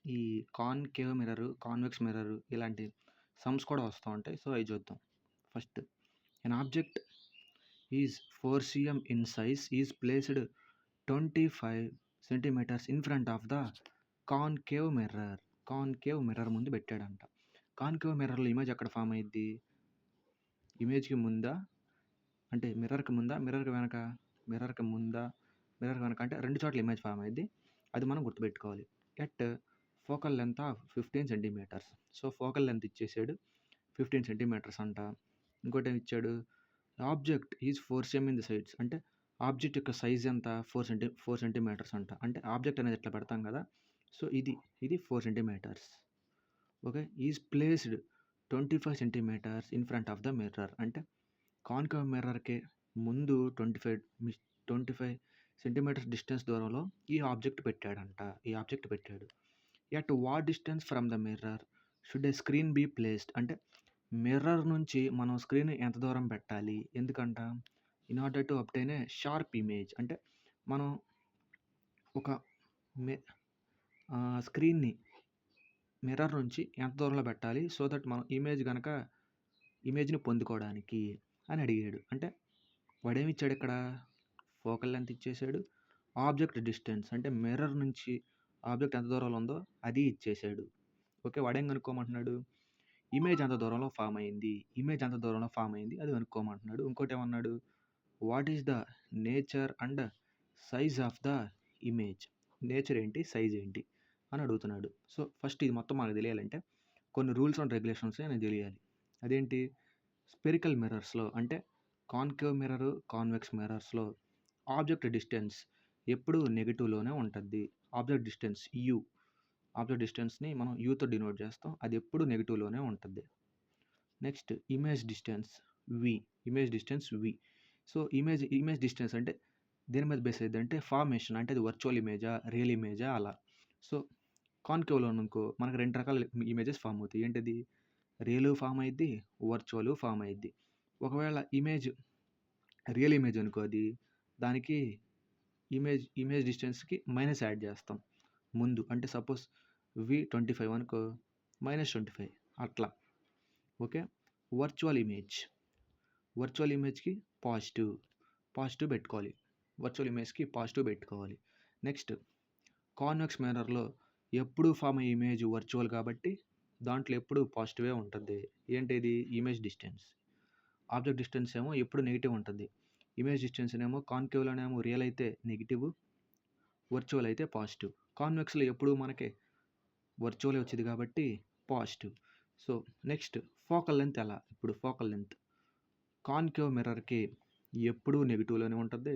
ఈ concave mirror, convex mirror ఇలాంటి sums కూడా వస్తా ఉంటాయి. సో, అయి చూద్దాం. First an object is 4 cm in size is placed 25 centimetres in front of the concave mirror. Concave mirror ముందు పెట్టాడంట. కాన్‌కేవ్ మిర్రర్‌లో ఇమేజ్ ఎక్కడ ఫార్మ్ అయ్యిద్ది? ఇమేజ్‌కి ముందా? అంటే మిర్రర్‌కి ముందా? మిర్రర్‌కి వెనక? మిర్రర్‌కి ముందా? మిర్రర్‌కి వెనక అంటే 2 చోట్ల ఇమేజ్ ఫార్మ్ అయ్యిద్ది. అది మనం గుర్తుపెట్టుకోవాలి. At focal length of 15 centimetres. So, focal length ఇచ్చేసాడు. 15 సెంటీమీటర్స్ అంట. ఇంకోటేమి ఇచ్చాడు? Object is 4 cm in the sides. అంటే ఆబ్జెక్ట్ యొక్క సైజ్ ఎంత? 4 సెంటీమీటర్స్ అంట. అంటే ఆబ్జెక్ట్ అనేది ఇట్లా పెడతాం కదా! సో, ఇది 4 centimetres. Okay. Is placed 25 centimetres in front of the mirror. అంటే కాన్‌కేవ్ మిర్రర్‌కి ముందు 25 సెంటీమీటర్స్ డిస్టెన్స్ దూరంలో ఈ ఆబ్జెక్ట్ పెట్టాడంట. ఈ ఆబ్జెక్ట్ పెట్టాడు. At what distance from the mirror should a screen be placed. అంటే మిర్రర్ నుంచి మనం స్క్రీన్ ఎంత దూరం పెట్టాలి? ఎందుకంట? In order to obtain a sharp image. అంటే మనం ఒక మె స్క్రీన్‌ని మిర్రర్ నుంచి ఎంత దూరంలో పెట్టాలి? సో దట్ మనం ఇమేజ్‌ని పొందుకోవడానికి అని అడిగాడు. అంటే వాడేమిచ్చాడు ఇక్కడ? ఫోకల్ లెంగ్త్ ఇచ్చేసాడు. ఆబ్జెక్ట్ డిస్టెన్స్ అంటే మిర్రర్ నుంచి ఆబ్జెక్ట్ ఎంత దూరంలో ఉందో అది ఇచ్చేసాడు. ఓకే. వాడేం కనుక్కోమంటున్నాడు? ఇమేజ్ ఎంత దూరంలో ఫార్మ్ అయింది? ఇమేజ్ ఎంత దూరంలో ఫార్మ్ అయింది? అది కనుక్కోమంటున్నాడు. ఇంకోటేమన్నాడు? What is the nature and size of the image. Nature ఏంటి? సైజ్ ఏంటి? అని అడుగుతున్నాడు. సో, ఫస్ట్ ఇది మొత్తం మనకు తెలియాలంటే కొన్ని రూల్స్ అండ్ రెగ్యులేషన్స్ అనేది తెలియాలి. అదేంటి? స్పెరికల్ మిర్రర్స్‌లో అంటే కాన్‌కేవ్ మిర్రర్, కాన్వెక్స్ మిర్రర్స్‌లో ఆబ్జెక్ట్ డిస్టెన్స్ ఎప్పుడూ నెగెటివ్‌లోనే ఉంటద్ది. Object distance U. ఆబ్జెక్ట్ డిస్టెన్స్‌ని మనం యూతో డినోట్ చేస్తాం. అది ఎప్పుడూ నెగెటివ్‌లోనే ఉంటద్ది. Next image distance V. Image distance V. So, image distance అంటే దేని మీద బేస్ అయ్యిద్దంటే ఫార్మేషన్. అంటే అది వర్చువల్ ఇమేజా? రియల్ ఇమేజా? అలా. సో, కాన్‌కేవ్‌లోననుకో మనకు 2 రకాల ఇమేజెస్ ఫార్మ్ అవుతాయి. ఏంటది? రియలు ఫార్మ్ అయ్యిద్ది. వర్చువలు ఫార్మ్ అయ్యిద్ది. ఒకవేళ రియల్ ఇమేజ్ అనుకో అది. దానికి ఇమేజ్ డిస్టెన్స్‌కి మైనస్ యాడ్ చేస్తాం ముందు. అంటే సపోజ్ వి 25 అనుకో -25 అట్లా. ఓకే. వర్చువల్ ఇమేజ్‌కి పాజిటివ్ పెట్టుకోవాలి. వర్చువల్ ఇమేజ్‌కి పాజిటివ్ పెట్టుకోవాలి. నెక్స్ట్ కాన్వెక్స్ మిర్రర్‌లో ఎప్పుడూ ఫార్మ్ అయ్యే ఇమేజ్ వర్చువల్ కాబట్టి దాంట్లో ఎప్పుడూ పాజిటివే ఉంటది. ఏంటిది? Image distance. ఆబ్జెక్ట్ డిస్టెన్స్ ఏమో ఎప్పుడు నెగెటివ్ ఉంటది. ఇమేజ్ డిస్టెన్స్ ఏమో కాన్‌కేవ్‌లోనేమో రియల్ అయితే నెగెటివ్, వర్చువల్ అయితే పాజిటివ్. కాన్వెక్స్‌లో ఎప్పుడూ మనకి వర్చువలే వచ్చింది కాబట్టి positive. So, next focal length ఎలా? ఇప్పుడు ఫోకల్ లెంగ్త్ కాన్‌కేవ్ మిర్రర్‌కి ఎప్పుడూ నెగెటివ్‌లోనే ఉంటది.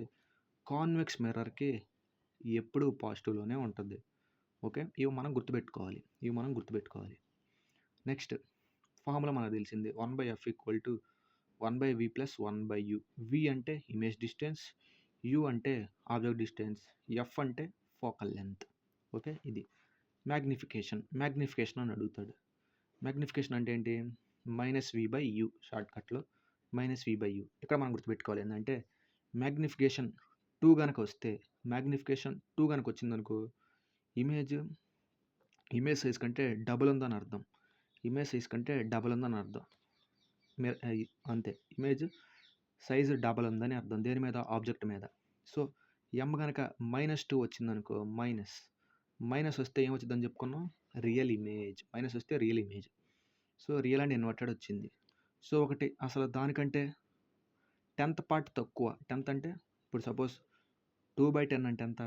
కాన్వెక్స్ మిర్రర్‌కి ఎప్పుడూ పాజిటివ్‌లోనే ఉంటది. ఓకే. ఇవి మనం గుర్తుపెట్టుకోవాలి. నెక్స్ట్ ఫార్ములా మనకు తెలిసింది. 1/f = 1/v + 1/u. v అంటే ఇమేజ్ డిస్టెన్స్, u అంటే ఆబ్జెక్ట్ డిస్టెన్స్, f అంటే ఫోకల్ లెంగ్త్. ఓకే. ఇది మ్యాగ్నిఫికేషన్ అని అడుగుతాడు. మ్యాగ్నిఫికేషన్ అంటే ఏంటి? -v/u షార్ట్‌కట్‌లో -v/u. ఇక్కడ మనం గుర్తుపెట్టుకోవాలి ఏందంటే మ్యాగ్నిఫికేషన్ 2 గనక వచ్చిందనుకో ఇమేజ్ సైజ్ కంటే డబుల్ ఉందని అర్థం. అంతే. ఇమేజ్ సైజ్ డబల్ ఉందని అర్థం. దేని మీద? ఆబ్జెక్ట్ మీద. సో, m గనక -2 వచ్చిందనుకో మైనస్ వస్తే ఏమొచ్చిద్దని చెప్పుకున్నాం? Real image. So, real and inverted వచ్చింది. సో, ఒకటి అసలు దానికంటే 10th పార్ట్ తక్కువ. 10th అంటే ఇప్పుడు సపోజ్ 2/10 అంటే ఎంత?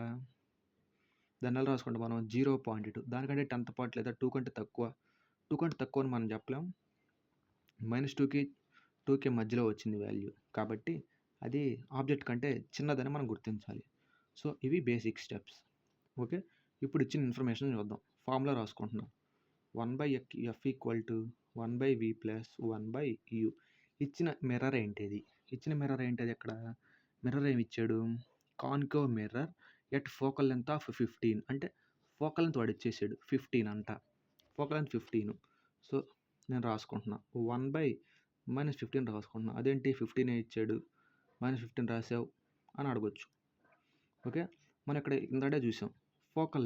దాన్ని ఎలా రాసుకుంటాం మనం? 0.2. దానికంటే 10th పార్ట్ లేదా 2 కంటే తక్కువ. 2 కంటే తక్కువ అని మనం చెప్పలేం. -2కి 2కి మధ్యలో వచ్చింది వాల్యూ. కాబట్టి అది ఆబ్జెక్ట్ కంటే చిన్నదని మనం గుర్తించాలి. సో, ఇవి బేసిక్ స్టెప్స్. ఓకే. ఇప్పుడు ఇచ్చిన ఇన్ఫర్మేషన్ చూద్దాం. ఫార్ములా రాసుకుంటున్నాం. 1/f = 1/v + 1/u. ఇచ్చిన మిర్రర్ ఏంటిది? ఇక్కడ? మిర్రర్ ఏమిచ్చాడు? Concave mirror at focal length of 15. అంటే ఫోకల్ లెంగ్త్ వాడిచ్చేసాడు 15 అంట. Focal length 15. సో, నేను రాసుకుంటున్నా. 1/-15 రాసుకుంటున్నా. అదేంటి 15 ఇచ్చాడు, -15 రాసావు అని అడగొచ్చు. ఓకే. మనం ఇక్కడ ఇందాకే చూసాం. Focal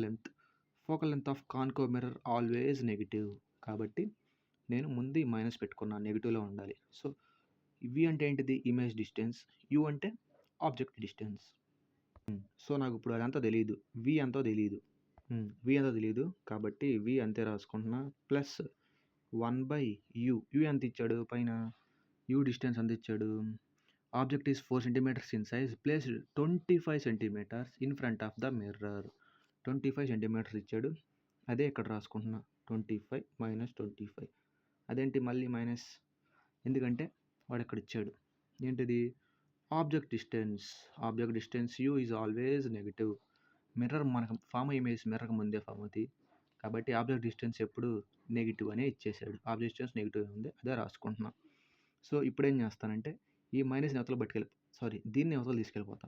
focal length of concave mirror always negative. కాబట్టి నేను ముందు ఈ మైనస్ పెట్టుకున్నాను, నెగిటివ్లో ఉండాలి. సో వి అంటే ఏంటిది? Image distance. యూ అంటే ఆబ్జెక్ట్ డిస్టెన్స్. సో నాకు ఇప్పుడు అదంతా తెలియదు, వి ఎంతో తెలియదు. వి ఎంతో తెలియదు కాబట్టి వి అంతే రాసుకుంటున్నా, ప్లస్ 1/u. యూ ఎంత ఇచ్చాడు పైన? యూ డిస్టెన్స్ ఎంత ఇచ్చాడు? Object is 4 centimetres in size, placed 25 centimetres in front of the mirror. 25 centimetres ఇచ్చాడు, అదే ఇక్కడ రాసుకుంటున్నా. 25 మైనస్ 25. అదేంటి మళ్ళీ మైనస్? ఎందుకంటే వాడు ఇక్కడ ఇచ్చాడు ఏంటిది? Object distance. Object distance you is always negative. Mirror మనకు ఫామ్ ఇమేజ్ మిర్రర్కి ముందే ఫామ్ అవుతుంది కాబట్టి ఆబ్జెక్ట్ డిస్టెన్స్ ఎప్పుడు నెగిటివ్ అనే ఇచ్చేసాడు. ఆబ్జెక్ట్ డిస్టెన్స్ నెగిటివ్ ఉంది, అదే రాసుకుంటున్నా. సో ఇప్పుడు ఏం చేస్తానంటే ఈ మైనస్ని అవతల దీన్ని అవతల తీసుకెళ్ళిపోతా.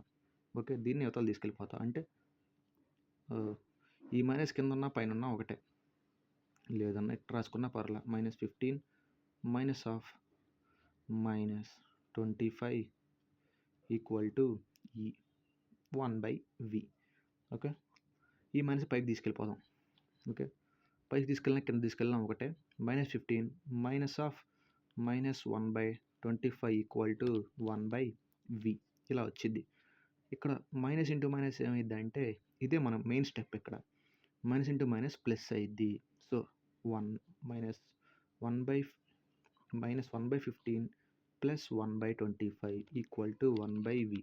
ఓకే, దీన్ని అవతల తీసుకెళ్ళిపోతా అంటే ఈ మైనస్ కింద ఉన్న పైన ఉన్న ఒకటే, లేదన్నా ఇట్లా రాసుకున్నా పర్లా. -15 మైనస్ ఆఫ్ -25 ఈక్వల్ టు ఈ 1/v. ఓకే, ఈ మైనస్ పైకి తీసుకెళ్ళిపోదాం. ఓకే, పైకి తీసుకెళ్ళినా కింద తీసుకెళ్ళినా ఒకటే. -15 minus of -1/25 equal to 1/v ఇలా వచ్చింది. ఇక్కడ మైనస్ ఇంటూ మైనస్ ఏమైంది అంటే ఇదే మన మెయిన్ స్టెప్. ఇక్కడ మైనస్ ఇంటూ మైనస్ ప్లస్ అయింది. So 1/15 plus 1/25 equal to 1/v.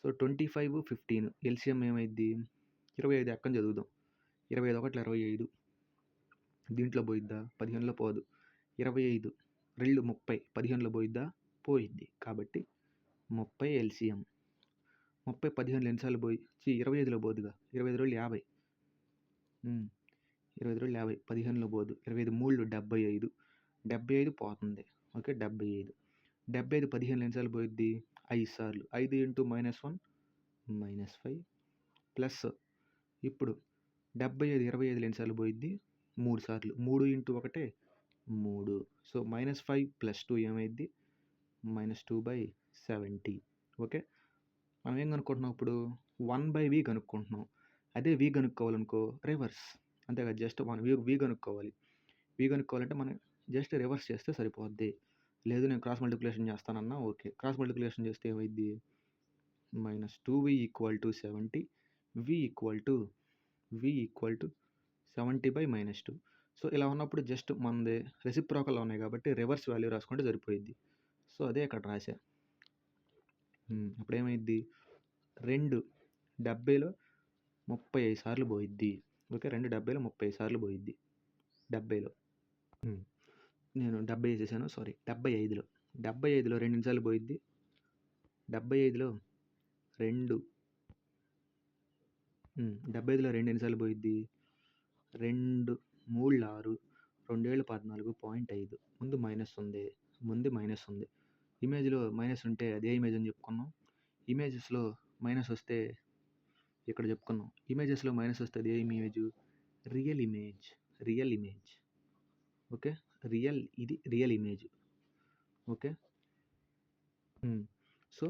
So 25, 15 LCM ఏమైంది? 25. ఎక్కని చదువుదాం. 25 ఒకటి 25, దీంట్లో పోయిద్దా? 15లో పోదు. 25 2 30, 15లో పోయిద్దా? పోయిద్ది. కాబట్టి 30 ఎల్సిఎం. 30 15 ఎన్నిసార్లు పోయి 25లో పోదుగా. 25 50, 25 50, 15లో పోదు. 25 3 75, 75 పోతుంది. ఓకే, 75. 75 15 ఎన్నిసార్లు పోయిద్ది? 5 సార్లు. 5 ఇంటూ -1 -5 ప్లస్ ఇప్పుడు 75 25 ఎన్నిసార్లు పోయిద్ది? 3 సార్లు. 3 ఇంటూ 1 3. సో -5 + 2 ఏమైద్ది? -2/70. ఓకే, మనం ఏం కనుక్కుంటున్నాం ఇప్పుడు? 1/v కనుక్కుంటున్నాం. అదే v కనుక్కోవాలనుకో రివర్స్, అంతేగా. జస్ట్ మనం v కనుక్కోవాలి. v కనుక్కోవాలంటే మనం జస్ట్ రివర్స్ చేస్తే సరిపోద్ది. లేదు నేను క్రాస్ మల్టిప్లికేషన్ చేస్తానన్నా ఓకే. క్రాస్ మల్టిప్లికేషన్ చేస్తే ఏమైద్ది? -2v = 70, v = 70/-2. సో ఇలా ఉన్నప్పుడు జస్ట్ మనది రెసిప్రోకల్ ఉన్నాయి కాబట్టి రివర్స్ వాల్యూ రాసుకుంటే సరిపోయిద్ది. సో అదే ఇక్కడ రాశా. అప్పుడు ఏమైద్ది? 2 70లో 35 సార్లు పోయిద్ది. ఓకే, 2 70లో 35 సార్లు పోయిద్ది. 70లో నేను 70 వేసేసాను, సారీ 75లో. 75లో 2 ఎన్నిసార్లు పోయిద్ది? 75లో 2 ఎన్నిసార్లు పోయిద్ది? 2 3 6, 2 7 14.5. ముందు మైనస్ ఉంది. ఇమేజ్లో మైనస్ ఉంటే అదే ఇమేజ్ అని చెప్పుకున్నాం. ఇమేజెస్లో మైనస్ వస్తే ఇక్కడ చెప్పుకున్నాం. ఇమేజెస్లో మైనస్ వస్తే అదే ఇమేజ్? Real image. ఓకే, ఇది real image. Okay, so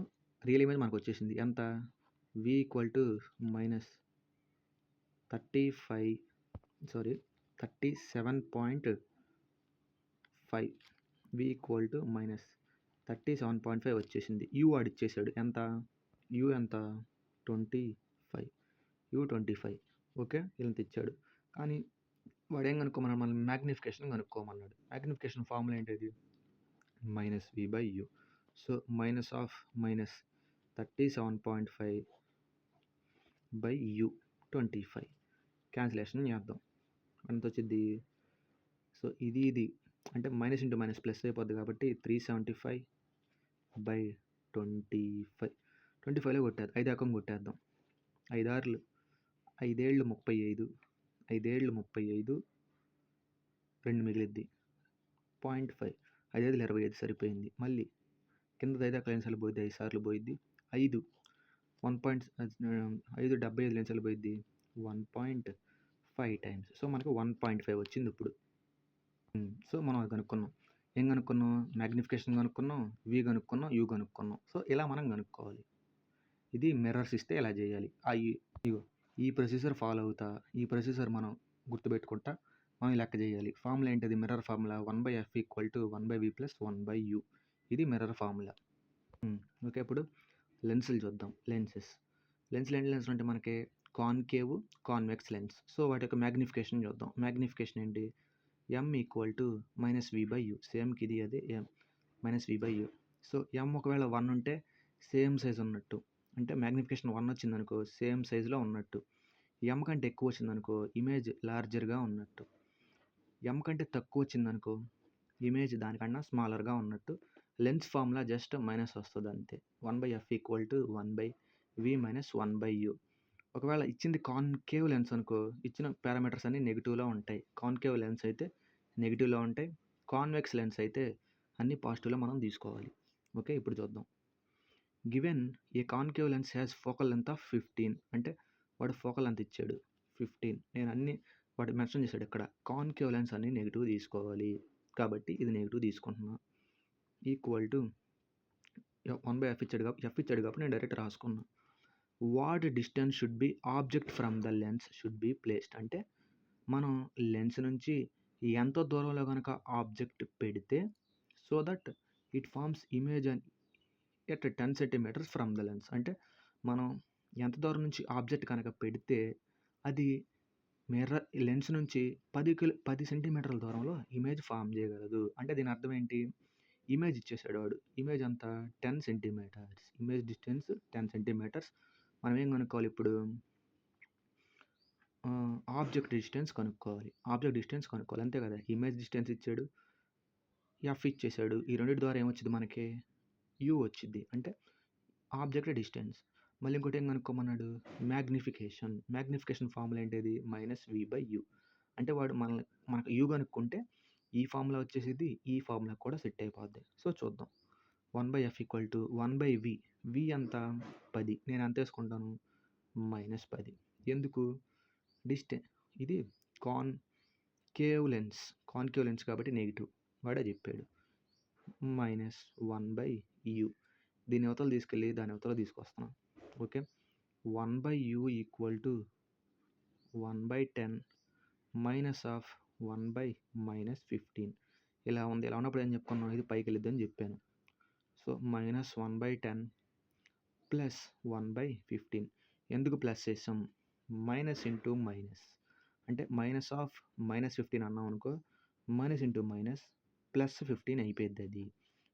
real image మనకు వచ్చేసింది. ఎంత? v = -37.5. v = -37.5 వచ్చేసింది. u ఆడిచ్చేసాడు. ఎంత? u ఎంత? 25. ఓకే, ఇలా తెచ్చాడు. కానీ వాడు ఏం కనుక్కోమన్నాడు? మనం మ్యాగ్నిఫికేషన్ కనుక్కోమన్నాడు. మ్యాగ్నిఫికేషన్ ఫార్ములా ఏంటిది? -v/u. సో -37.5/u 25 క్యాన్సిలేషన్ చేద్దాం. ఎంత వచ్చింది? సో ఇది అంటే మైనస్ ఇంటూ మైనస్ ప్లస్ అయిపోద్ది కాబట్టి 375/25. 25లో కొట్టేద్దాం. 5 ఎకం కొట్టేద్దాం. 5 6 5 7 35, 5 7 35, 2 మిగిలిద్ది 0.5. 5 5 25 సరిపోయింది. మళ్ళీ కింద 5 ఎన్నిసార్లు పోయిద్ది? 5 సార్లు పోయిద్ది. 5 75 ఎన్నిసార్లు పోయిద్ది? 1.5 టైమ్స్. సో మనకు 1.5 వచ్చింది ఇప్పుడు. సో మనం అది కనుక్కున్నాం. ఏం కనుక్కున్నాం? మ్యాగ్నిఫికేషన్ కనుక్కున్నాం, v కనుక్కున్నాం, u కనుక్కున్నాం. సో ఇలా మనం కనుక్కోవాలి. ఇది మిర్రర్స్ ఇస్తే ఇలా చేయాలి. ఈ ప్రొసీజర్ ఫాలో అవుతా, ఈ ప్రొసీజర్ మనం గుర్తుపెట్టుకుంటా మనం లెక్క చేయాలి. ఫార్ములా ఏంటిది? Mirror formula 1/f = 1/v + 1/u. ఇది మిర్రర్ ఫార్ములా. ఓకే. ఇప్పుడు లెన్సులు చూద్దాం. లెన్సులు ఎన్ని లెన్సులు ఉంటాయి మనకి? Concave, convex lens. సో వాటి యొక్క మ్యాగ్నిఫికేషన్ చూద్దాం. మ్యాగ్నిఫికేషన్ ఏంటి? m = -v/u. సేమ్కి ఇది అదే -v/u. సో m ఒకవేళ 1 ఉంటే సేమ్ సైజ్ ఉన్నట్టు, అంటే మ్యాగ్నిఫికేషన్ 1 వచ్చిందనుకో సేమ్ సైజులో ఉన్నట్టు. m కంటే ఎక్కువ వచ్చిందనుకో ఇమేజ్ లార్జర్గా ఉన్నట్టు. m కంటే తక్కువ వచ్చిందనుకో ఇమేజ్ దానికన్నా స్మాలర్గా ఉన్నట్టు. లెన్స్ ఫార్ములా జస్ట్ మైనస్ వస్తుంది అంతే. 1/f = 1/v - 1/u. ఒకవేళ ఇచ్చింది కాన్కేవ్ లెన్స్ అనుకో, ఇచ్చిన పారామీటర్స్ అన్నీ నెగిటివ్లో ఉంటాయి. కాన్కేవ్ లెన్స్ అయితే నెగిటివ్లో ఉంటాయి, కాన్వెక్స్ లెన్స్ అయితే అన్నీ పాజిటివ్లో మనం తీసుకోవాలి. ఓకే. ఇప్పుడు చూద్దాం. Given a concave lens has focal length of 15. అంటే వాడు ఫోకల్ లెంత్ ఇచ్చాడు 15. నేను అన్ని వాడు మెన్షన్ చేశాడు ఇక్కడ. కాన్కేవ్ లెన్స్ అన్ని నెగిటివ్ తీసుకోవాలి కాబట్టి ఇది నెగిటివ్ తీసుకుంటున్నా. ఈక్వల్ టు 1/f ఇచ్చాడు కాబట్టి నేను డైరెక్ట్ రాసుకున్నా. What distance should be object from the lens should be placed. అంటే మనం లెన్స్ నుంచి ఎంత దూరంలో కనుక ఆబ్జెక్ట్ పెడితే so that it forms image at 10 centimetres from the lens. అంటే మనం ఎంత దూరం నుంచి ఆబ్జెక్ట్ కనుక పెడితే అది మిర్రర్ లెన్స్ నుంచి 10 సెంటీమీటర్ల దూరంలో ఇమేజ్ ఫామ్ చేయగలదు. అంటే దీని అర్థం ఏంటి? ఇమేజ్ ఇచ్చేసాడు వాడు. ఇమేజ్ అంతా 10 సెంటీమీటర్స్. Image distance 10 centimetres. మనం ఏం కనుక్కోవాలి ఇప్పుడు? ఆబ్జెక్ట్ డిస్టెన్స్ కనుక్కోవాలి అంతే కదా. ఇమేజ్ డిస్టెన్స్ ఇచ్చాడు, ఎఫ్ ఇచ్చేసాడు. ఈ రెండింటి ద్వారా ఏమొచ్చింది మనకి? యూ వచ్చింది. అంటే ఆబ్జెక్ట్ డిస్టెన్స్. మళ్ళీ ఇంకోటి ఏం కనుక్కోమన్నాడు? మ్యాగ్నిఫికేషన్ ఫార్ములా ఏంటిది? -v/u. అంటే వాడు మనకు యూ కనుక్కుంటే ఈ ఫార్ములా వచ్చేసిద్ది, ఈ ఫార్ములా కూడా సెట్ అయిపోద్ది. సో చూద్దాం. 1/f = 1/v. v ఎంత? 10. నేను ఎంత వేసుకుంటాను? -10. ఎందుకు? ఇది కాన్కేవ్ లెన్స్ కాబట్టి నెగిటివ్. వాడే చెప్పాడు. -1/u. దీని అవతల తీసుకెళ్ళి దాని అవతల తీసుకొస్తున్నాను. ఓకే. 1/u = 1/10 -1/-15. ఇలా ఉంది. ఇలా ఉన్నప్పుడు ఏం చెప్పుకున్నాం? ఇది పైకి వెళ్ళిద్దని చెప్పాను. సో -1/10 + 1/15. ఎందుకు ప్లస్ చేసాం? మైనస్ ఇంటూ మైనస్ అంటే -15 అన్నాం అనుకో, మైనస్ ఇంటూ మైనస్ +15 అయిపోయింది అది.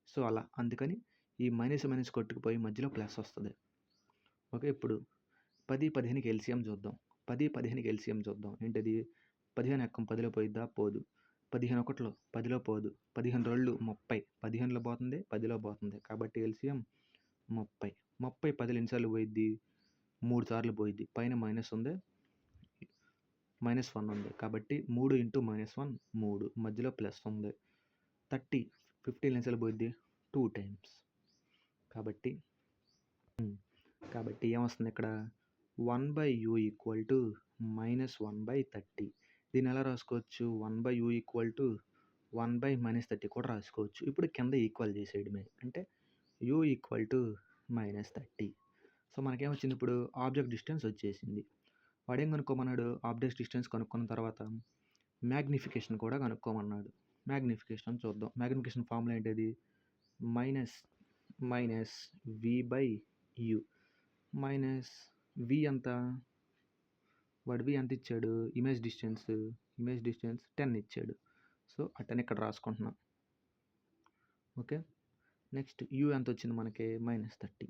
సో అలా అందుకని ఈ మైనస్ కొట్టుకుపోయి మధ్యలో ప్లస్ వస్తుంది. ఓకే. ఇప్పుడు 10, 15కి ఎల్సిఎం చూద్దాం. 10, 15కి ఎల్సిఎం చూద్దాం. ఏంటది? 15 ఎక్కం 10లో పోయిద్దా? పోదు. 15 ఒకటిలో 10లో పోదు. 15 2 30. 15లో పోతుంది, 10లో పోతుంది. కాబట్టి ఎల్సిఎం 30. 30 10 ఎన్నిసార్లు పోయిద్ది? 3 సార్లు పోయిద్ది. పైన మైనస్ ఉంది, -1 ఉంది కాబట్టి 3 × -1 3. మధ్యలో ప్లస్ ఉంది. 30 15 ఎన్నిసార్లు పోయిద్ది? 2 టైమ్స్. కాబట్టి ఏమొస్తుంది ఇక్కడ? 1/u = -1/30. దీన్ని ఎలా రాసుకోవచ్చు? 1/u = 1/-30 కూడా రాసుకోవచ్చు. ఇప్పుడు కింద ఈక్వల్ చేసేయడమే. అంటే u = -30. సో మనకేమొచ్చింది ఇప్పుడు? ఆబ్జెక్ట్ డిస్టెన్స్ వచ్చేసింది. వాడేం కనుక్కోమన్నాడు? ఆబ్జెక్ట్ డిస్టెన్స్ కనుక్కున్న తర్వాత మ్యాగ్నిఫికేషన్ కూడా కనుక్కోమన్నాడు. మ్యాగ్నిఫికేషన్ చూద్దాం. మ్యాగ్నిఫికేషన్ ఫార్ములా ఏంటిది? -v/u. -v ఎంత? వాడు v ఎంత ఇచ్చాడు? ఇమేజ్ డిస్టెన్స్ 10 ఇచ్చాడు. సో ఆ 10 ఇక్కడ రాసుకుంటున్నాం. ఓకే. నెక్స్ట్ u ఎంత వచ్చింది మనకి? -30.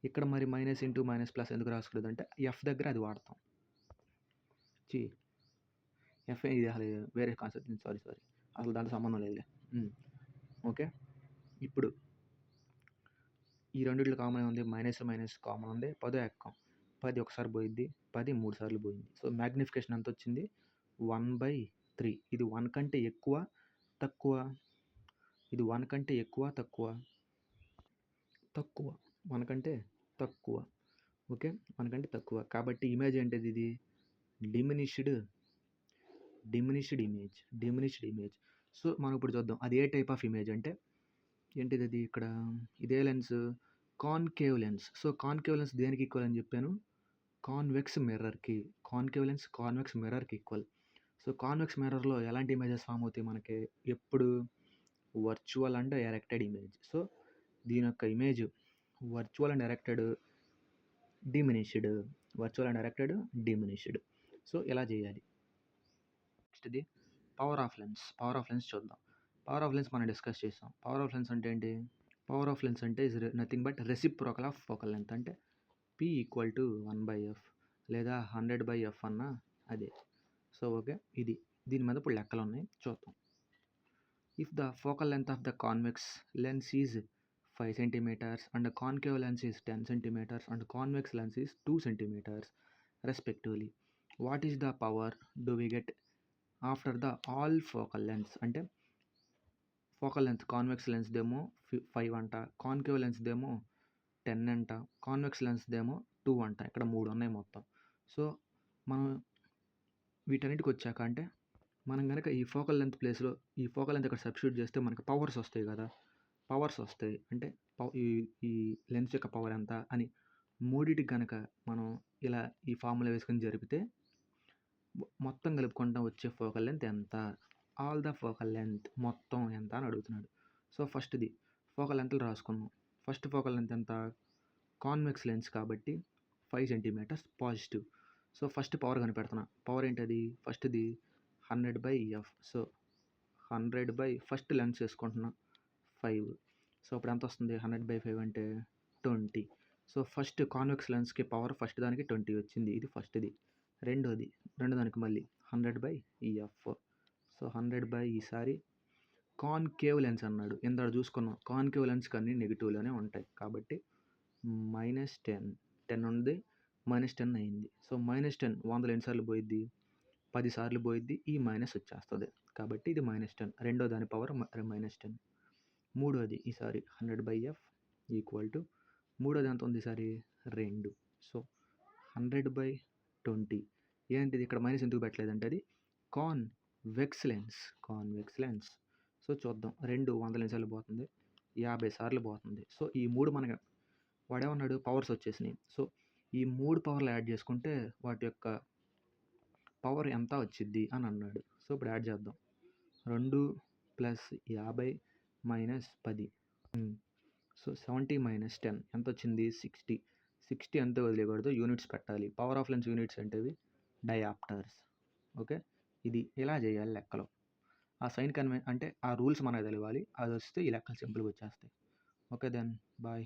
ఇక్కడ మరి మైనస్ ఇంటూ మైనస్ ప్లస్ ఎందుకు రాసుకోలేదు అంటే ఎఫ్ దగ్గర అది వాడతాం. ఎఫ్ ఇది అసలు వేరే కాన్సెప్ట్. సారీ అసలు దాంట్లో సంబంధం లేదులే. ఓకే. ఇప్పుడు ఈ రెండిట్లో కామన్ ఉంది, మైనస్ కామన్ ఉంది. 10 ఎక్కం 10 ఒకసారి పోయిద్ది, 10 3 సార్లు పోయింది. సో మ్యాగ్నిఫికేషన్ ఎంత వచ్చింది? 1/3. ఇది 1 కంటే ఎక్కువ తక్కువ? ఇది 1 కంటే ఎక్కువ తక్కువ? తక్కువ. 1 కంటే తక్కువ. ఓకే. 1 కంటే తక్కువ కాబట్టి ఇమేజ్ ఏంటిది? ఇది డిమినిష్డ్ ఇమేజ్. సో మనం ఇప్పుడు చూద్దాం అది ఏ టైప్ ఆఫ్ ఇమేజ్ అంటే ఏంటిది? అది ఇదే lens concave lens. So concave lens దేనికి ఈక్వల్ అని చెప్పాను? కాన్వెక్స్ మిర్రర్‌కి, కాన్కేవ్ లెన్స్ కాన్వెక్స్ మిర్రర్‌కి ఈక్వల్. సో, కాన్వెక్స్ మిర్రర్‌లో ఎలాంటి ఇమేజెస్ ఫార్మ్ అవుతాయి మనకి? ఎప్పుడు virtual and erected image. So, దీని యొక్క image virtual and erected, diminished, virtual and erected, diminished. So, ఇలా చేయాలి. నెక్స్ట్‌ది power of lens. Power of lens చూద్దాం. పవర్ ఆఫ్ లెన్స్ మనం డిస్కస్ చేసాం. పవర్ ఆఫ్ లెన్స్ అంటే ఏంటి? పవర్ ఆఫ్ లెన్స్ అంటే is nothing but reciprocal of focal length. అంటే P = 1/f లేదా 100/f అన్నా అదే. So, okay. దీని మీద ఇప్పుడు లెక్కలున్నాయి చూద్దాం. If the focal length of the convex lens is 5 centimeters and the concave lens is 10 centimeters and convex lens is 2 centimeters respectively, what is the power do we get after the all focal lengths? అంటే focal length convex lens దేమో 5 అంట, concave lens దేమో 10 అంట, convex lens దేమో 2 అంట. ఇక్కడ 3 ఉన్నాయి మొత్తం. So, మనం వీటన్నిటికి వచ్చాక అంటే మనం గనక ఈ ఫోకల్ లెంత్ ప్లేస్‌లో ఈ ఫోకల్ లెంత్ ఇక్కడ సబ్స్టిట్యూట్ చేస్తే మనకు పవర్స్ వస్తాయి కదా! పవర్స్ వస్తాయి. అంటే ఈ ఈ లెన్స్ యొక్క పవర్ ఎంత అని మూడిటికి గనక మనం ఇలా ఈ ఫార్ములా వేసుకొని జరిపితే మొత్తం కలుపుకుంటా వచ్చే ఫోకల్ లెంత్ ఎంత? ఆల్ ద ఫోకల్ లెంత్ మొత్తం ఎంత అని అడుగుతున్నాడు. సో, ఫస్ట్‌ది ఫోకల్ లెంత్‌లు రాసుకుందాం. ఫస్ట్ ఫోకల్ లెంత్ ఎంత? కాన్వెక్స్ లెన్స్ కాబట్టి 5 centimetres positive. So, first power కనిపెడుతున్నా. పవర్ ఏంటది? ఫస్ట్‌ది 100/f. సో, 100 ఫస్ట్ లెన్స్ వేసుకుంటున్నా 5. సో, అప్పుడు ఎంత వస్తుంది? 100/5 అంటే 20. సో, ఫస్ట్ కాన్వెక్స్ లెన్స్‌కి పవర్ ఫస్ట్ దానికి 20 వచ్చింది. ఇది ఫస్ట్‌ది. రెండో దానికి మళ్ళీ 100/f. సో, 100 ఈసారి కాన్కేవ్ లెన్స్ అన్నాడు. ఇందాక చూసుకున్నాం. కాన్కేవ్ లెన్స్‌కి అన్నీ నెగెటివ్‌లోనే ఉంటాయి. కాబట్టి -10. 10 ఉంది. -10 అయింది. సో, -10 100 ఎన్నిసార్లు పోయిద్ది? 10 సార్లు పోయిద్ది. ఈ మైనస్ వచ్చేస్తది. కాబట్టి ఇది -10. రెండో దాని పవర్ -10. మూడోది ఈసారి 100/f ఈక్వల్ టు మూడోది ఎంత ఉంది ఈసారి? 2. సో, 100/20. ఏంటిది ఇక్కడ మైనస్ ఎందుకు పెట్టలేదంటే అది కాన్వెక్స్ లెన్స్. సో, చూద్దాం. 2 100 ఎన్నిసార్లు పోతుంది? 50 సార్లు పోతుంది. సో, ఈ 3 మనకు వాడేమన్నాడు? పవర్స్ వచ్చేసినాయి. సో, ఈ 3 పవర్లు యాడ్ చేసుకుంటే వాటి యొక్క పవర్ ఎంత వచ్చిద్ది అని అన్నాడు. సో, ఇప్పుడు యాడ్ చేద్దాం. 2 + 50 - 10. సో, 70 - 10 ఎంతొచ్చింది? 60. 60 అంతే వదిలేయకూడదు. యూనిట్స్ పెట్టాలి. పవర్ ఆఫ్ లెన్స్ యూనిట్స్ అంటే ఇవి డయాప్టర్స్. ఓకే. ఇలా చేయాలి లెక్కలు. ఆ సైన్ అంటే ఆ రూల్స్ మనకు తెలవాలి. అదొస్తే ఈ లెక్కలు సింపుల్‌గా వచ్చేస్తాయి. Okay then bye.